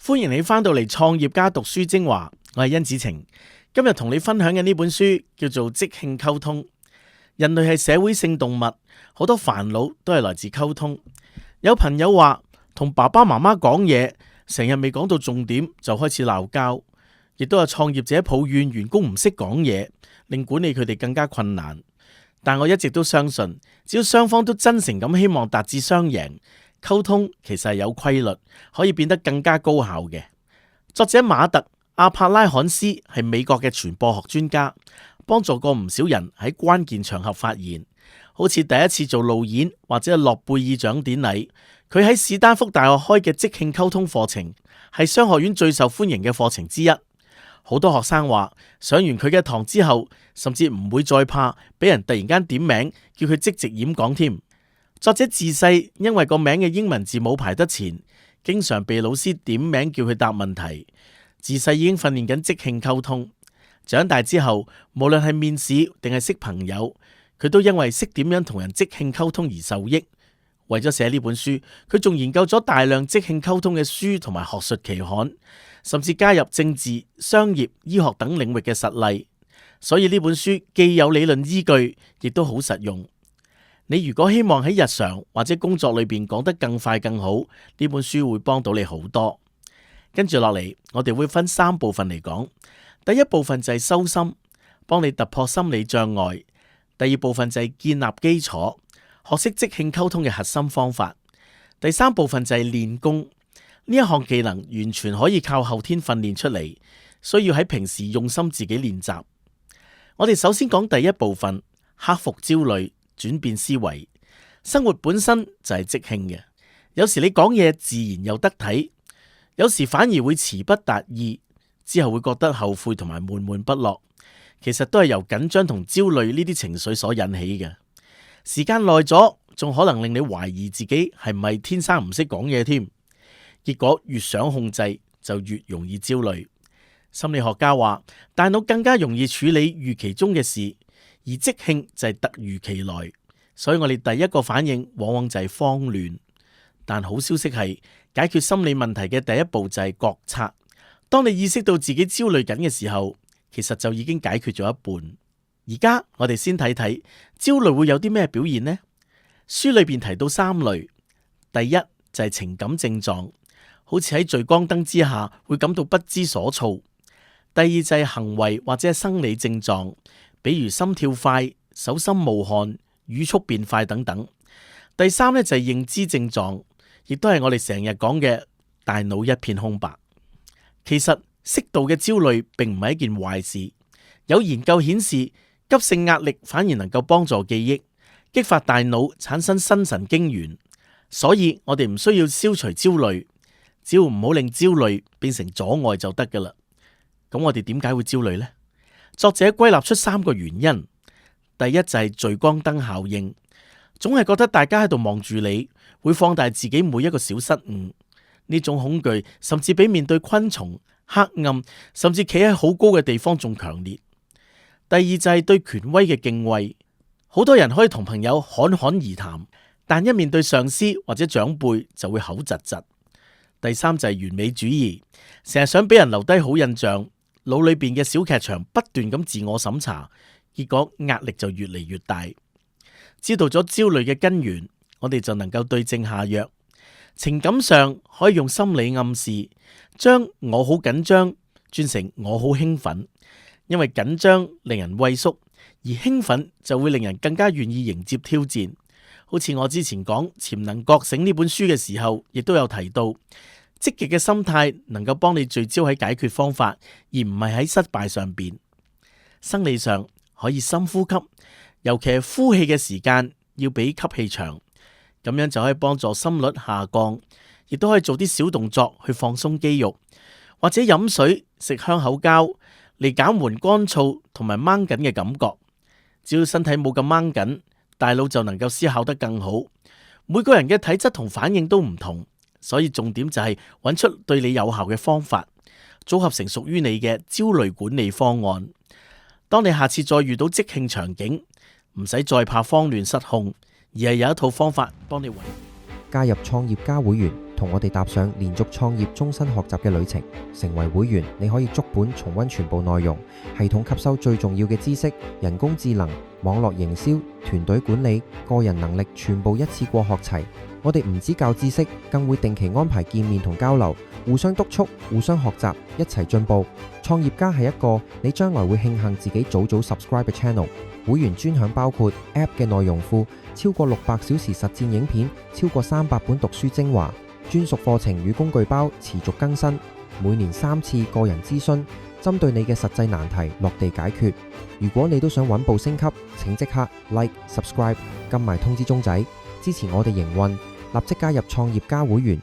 歡迎你返到嚟創業家讀書精華，我係甄梓晴。今日同你分享嘅呢本書叫做即興溝通。人類係社會性動物，好多煩惱都係來自溝通。有朋友話同爸爸媽媽講嘢，成日未講到重點就開始鬧交，亦都有創業者抱怨員工唔識講嘢，令管理佢哋更加困難。但我一直都相信，只要雙方都真誠咁希望達至雙贏，溝通其實係有規律，可以變得更加高效嘅。作者馬特·阿帕拉罕斯係美國嘅傳播學專家，幫助過唔少人喺關鍵場合發言，好似第一次做路演或者係諾貝爾獎典禮。佢喺史丹福大學開嘅即興溝通課程，係商學院最受歡迎嘅課程之一。好多學生話上完佢嘅堂之後，甚至唔會再怕俾人突然間點名叫佢即席演講添。作者自細因為個名嘅英文字母排得前，經常被老師點名叫佢答問題。自細已經訓練緊即興溝通。長大之後，無論係面試定係識朋友，佢都因為識點樣同人即興溝通而受益。為咗寫呢本書，佢仲研究咗大量即興溝通嘅書同埋學術期刊，甚至加入政治、商業、醫學等領域嘅實例。所以呢本書既有理論依據，亦都好實用。你如果希望喺日常或者工作裏邊講得更快更好，呢本書會幫到你好多。跟住落嚟，我哋會分3部分嚟講。第一部分就係修心，幫你突破心理障礙；第二部分就係建立基礎，學識即興溝通嘅核心方法；第3部分就係練功。呢一項技能完全可以靠後天訓練出嚟，需要喺平時用心自己練習。我哋首先講第一部分，克服焦慮，轉變思維。生活本身就係即興嘅，有時你講嘢自然又得體，有時反而會詞不達意，之後會覺得後悔同埋悶悶不樂。其實都係由緊張同焦慮呢啲情緒所引起嘅。時間耐咗，仲可能令你懷疑自己係唔係天生唔識講嘢添。結果越想控制，就越容易焦慮。心理學家話，大腦更加容易處理預期中嘅事，而即興就係突如其來。所以我哋第一個反應往往就係慌亂。但好消息係，解決心理問題嘅第一步就係覺察。當你意識到自己焦慮緊嘅時候，其實就已經解決咗一半。而家我哋先睇睇焦慮會有啲咩表現呢？書裏邊提到3類，第一就係情感症狀，好似喺聚光燈之下會感到不知所措；第二就係行為或者係生理症狀，比如心跳快、手心冒汗、語速變快等等；第3呢就係認知症狀，亦都係我哋成日講嘅大腦一片空白。其實適度嘅焦慮並唔係一件壞事。有研究顯示，急性壓力反而能夠幫助記憶，激發大腦產生新神經元。所以我哋唔需要消除焦慮，只要唔好令焦慮變成阻礙就得噶啦。咁我哋點解會焦慮呢？作者歸納出3個原因。第一就係聚光燈效應，總係覺得大家喺度望住你，會放大自己每一個小失誤。呢種恐懼甚至比面對昆蟲、黑暗，甚至企喺好高嘅地方仲強烈。第二就係對權威嘅敬畏，好多人可以同朋友侃侃而談，但一面對上司或者長輩就會口窒窒。第三就係完美主義，成日想俾人留低好印象，腦裏邊嘅小劇場不斷咁自我審查，結果壓力就越嚟越大。知道咗焦慮嘅根源，我哋就能夠對症下藥。情感上可以用心理暗示，將我好緊張轉成我好興奮，因為緊張令人畏縮，而興奮就會令人更加願意迎接挑戰。好似我之前講潛能覺醒呢本書嘅時候，亦都有提到，積極嘅心態能夠幫你聚焦喺解決方法，而唔係喺失敗上邊。生理上可以深呼吸，尤其係呼氣嘅時間要比吸氣長。咁樣就可以幫助心率下降，亦都可以做啲小動作去放鬆肌肉，或者飲水、食香口膠嚟減緩乾燥同埋掹緊嘅感覺。只要身體冇咁掹緊，大腦就能夠思考得更好。每個人嘅體質同反應都唔同，所以重點就係揾出對你有效嘅方法，組合成屬於你嘅焦慮管理方案。當你下次再遇到即興場景，唔使再怕慌亂失控，而係有一套方法幫你加入創業家會員，同我哋踏上連續創業終身學習嘅旅程。成為會員，你可以足本重溫全部內容，系統吸收最重要嘅知識，人工智能、網絡營銷、團隊管理、個人能力，全部一次過學齊。我哋唔止教知識，更會定期安排見面同交流，互相督促，互相學習，一齊進步。創業家係一個你將來會慶幸自己早 subscribe 嘅 channel。會員專享包括 App 嘅內容庫、超過600小時實戰影片、超過300本讀書精華、專屬課程與工具包持續更新，每年3次個人諮詢，針對你嘅實際難題落地解決。如果你都想穩步升級，請即刻 Subscribe 撳埋通知鐘仔，支持我哋營運，立即加入創業家會員，